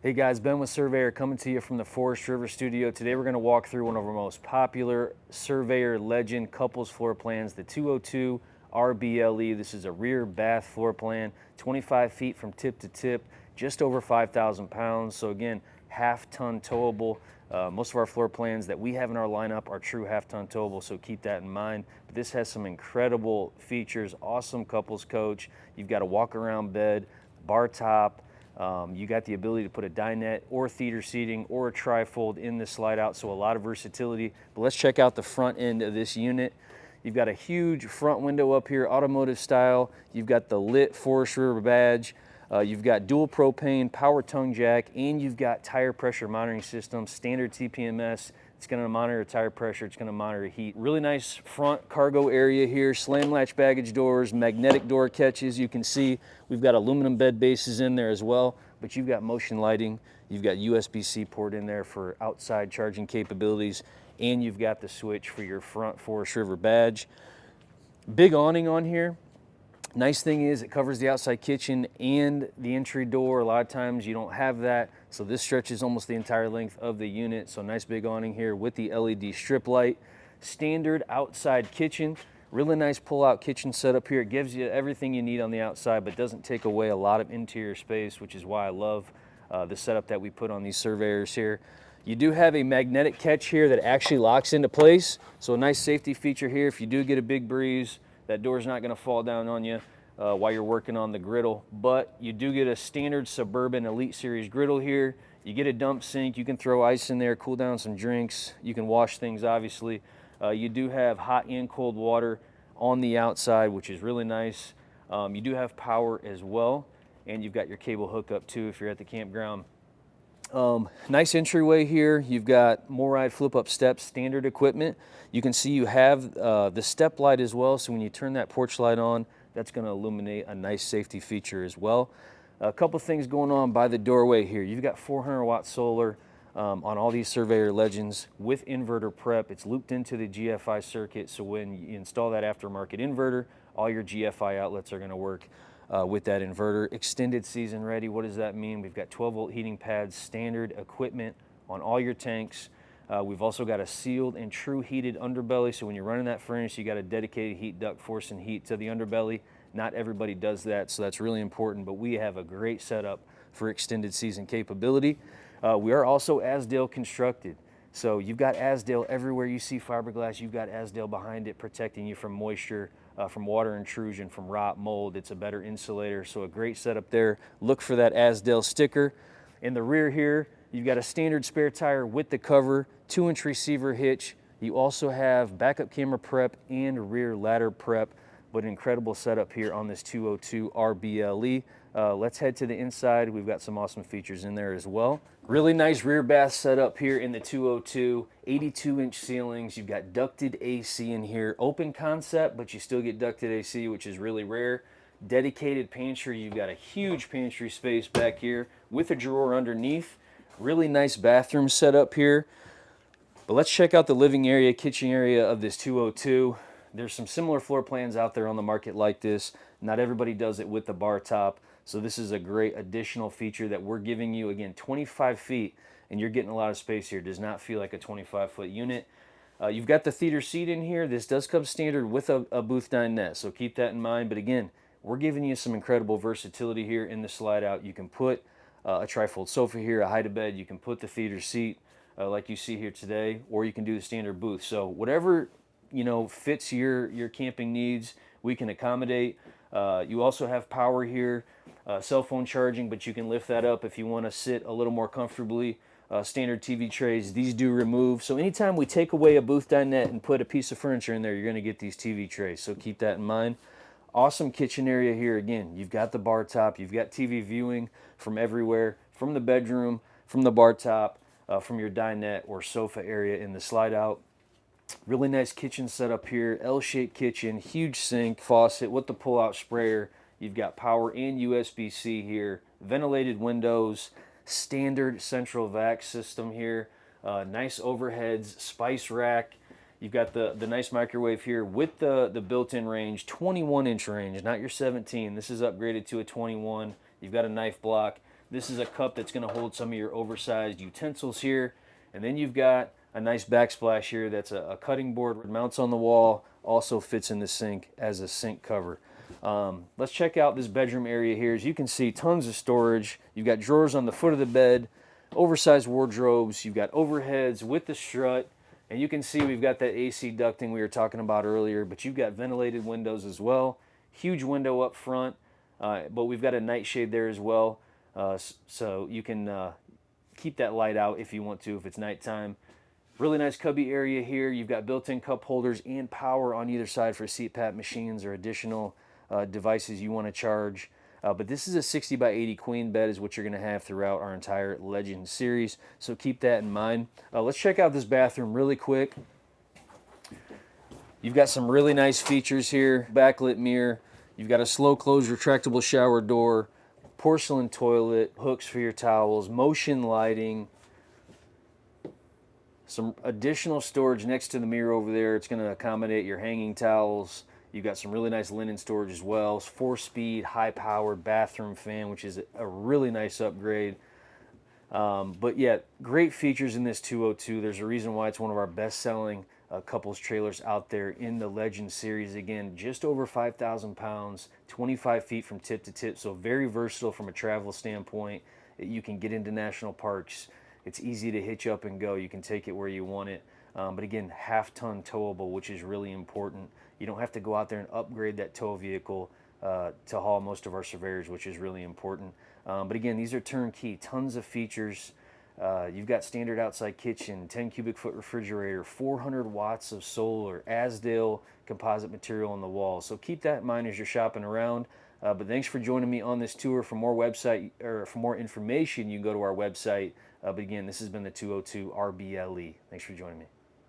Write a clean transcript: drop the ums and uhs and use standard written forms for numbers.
Hey guys, Ben with Surveyor coming to you from the Forest River Studio. Today we're going to walk through one of our most popular Surveyor Legend couples floor plans, the 202 RBLE. This is a rear bath floor plan, 25 feet from tip to tip, just over 5,000 pounds. So again, half-ton towable. Most of our floor plans that we have in our lineup are true half-ton towable, so keep that in mind. But this has some incredible features, awesome couples coach. You've got a walk-around bed, bar top. You got the ability to put a dinette or theater seating or a trifold in the slide out, so a lot of versatility. But let's check out the front end of this unit. You've got a huge front window up here, automotive style. You've got the lit Forest River badge. You've got dual propane, power tongue jack, and you've got tire pressure monitoring system, standard TPMS. It's going to monitor tire pressure, it's going to monitor heat. Really nice front cargo area here, slam latch baggage doors, magnetic door catches. You can see we've got aluminum bed bases in there as well, but you've got motion lighting. You've got USB-C port in there for outside charging capabilities, and you've got the switch for your front Forest River badge. Big awning on here. Nice thing is it covers the outside kitchen and the entry door. A lot of times you don't have that, so this stretches almost the entire length of the unit. So nice big awning here with the LED strip light. Standard outside kitchen. Really nice pull-out kitchen setup here. It gives you everything you need on the outside, but doesn't take away a lot of interior space, which is why I love the setup that we put on these Surveyors here. You do have a magnetic catch here that actually locks into place. So a nice safety feature here. If you do get a big breeze, that door's not going to fall down on you while you're working on the griddle. But you do get a standard Suburban Elite Series griddle here. You get a dump sink. You can throw ice in there, cool down some drinks. You can wash things, obviously. You do have hot and cold water on the outside, which is really nice. You do have power as well, and you've got your cable hookup too if you're at the campground. Nice entryway here. You've got MORryde flip-up steps, standard equipment. You can see you have the step light as well, so when you turn that porch light on, that's going to illuminate a nice safety feature as well. A couple things going on by the doorway here. You've got 400-watt solar on all these Surveyor Legends with inverter prep. It's looped into the GFI circuit, so when you install that aftermarket inverter, all your GFI outlets are going to work with that inverter. Extended season ready. What does that mean? We've got 12-volt heating pads, standard equipment on all your tanks. We've also got a sealed and true heated underbelly, so when you're running that furnace, you got a dedicated heat duct forcing heat to the underbelly. Not everybody does that, so that's really important, but we have a great setup for extended season capability. We are also Azdel constructed. So you've got Azdel everywhere you see fiberglass. You've got Azdel behind it protecting you from moisture, from water intrusion, from rot, mold. It's a better insulator, so a great setup there. Look for that Azdel sticker. In the rear here, you've got a standard spare tire with the cover, 2-inch receiver hitch. You also have backup camera prep and rear ladder prep, but an incredible setup here on this 202 RBLE. Let's head to the inside. We've got some awesome features in there as well. Really nice rear bath setup here in the 202, 82-inch ceilings. You've got ducted AC in here. Open concept, but you still get ducted AC, which is really rare. Dedicated pantry. You've got a huge pantry space back here with a drawer underneath. Really nice bathroom setup here. But let's check out the living area, kitchen area of this 202. There's some similar floor plans out there on the market like this. Not everybody does it with the bar top. So this is a great additional feature that we're giving you. Again, 25 feet, and you're getting a lot of space here. It does not feel like a 25-foot unit. You've got the theater seat in here. This does come standard with a booth dinette, so keep that in mind. But again, we're giving you some incredible versatility here in the slide out. You can put a trifold sofa here, a hide-a-bed. You can put the theater seat like you see here today, or you can do the standard booth. So whatever fits your camping needs, we can accommodate. You also have power here, cell phone charging, but you can lift that up if you want to sit a little more comfortably. Standard TV trays, these do remove. So anytime we take away a booth dinette and put a piece of furniture in there, you're going to get these TV trays. So keep that in mind. Awesome kitchen area here. Again, you've got the bar top, you've got TV viewing from everywhere, from the bedroom, from the bar top, from your dinette or sofa area in the slide out. Really nice kitchen setup here, L-shaped kitchen, huge sink, faucet with the pull-out sprayer. You've got power and USB-C here, ventilated windows, standard central vac system here, nice overheads, spice rack. You've got the nice microwave here with the built-in range, 21-inch range, not your 17. This is upgraded to a 21. You've got a knife block. This is a cup that's going to hold some of your oversized utensils here. And then you've got a nice backsplash here that's a cutting board, mounts on the wall, also fits in the sink as a sink cover. Let's check out this bedroom area here. As you can see, tons of storage. You've got drawers on the foot of the bed, oversized wardrobes. You've got overheads with the strut. And you can see we've got that AC ducting we were talking about earlier, but you've got ventilated windows as well. Huge window up front, but we've got a nightshade there as well. So you can keep that light out if you want to, if it's nighttime. Really nice cubby area here. You've got built-in cup holders and power on either side for CPAP machines or additional devices you want to charge. But this is a 60 by 80 queen bed is what you're going to have throughout our entire Legend series. So keep that in mind. Let's check out this bathroom really quick. You've got some really nice features here. Backlit mirror. You've got a slow close retractable shower door, porcelain toilet, hooks for your towels, motion lighting, some additional storage next to the mirror over there. It's going to accommodate your hanging towels. You've got some really nice linen storage as well. 4-speed, high-powered bathroom fan, which is a really nice upgrade. But yeah, great features in this 202. There's a reason why it's one of our best-selling couples trailers out there in the Legend series. Again, just over 5,000 pounds, 25 feet from tip to tip, so very versatile from a travel standpoint. You can get into national parks. It's easy to hitch up and go. You can take it where you want it. But again, half-ton towable, which is really important. You don't have to go out there and upgrade that tow vehicle to haul most of our surveyors, which is really important. But again, these are turnkey, tons of features. You've got standard outside kitchen, 10 cubic foot refrigerator, 400 watts of solar, Azdel composite material on the wall. So keep that in mind as you're shopping around. But thanks for joining me on this tour. For more website or for more information, you can go to our website. But again, this has been the 202 RBLE. Thanks for joining me.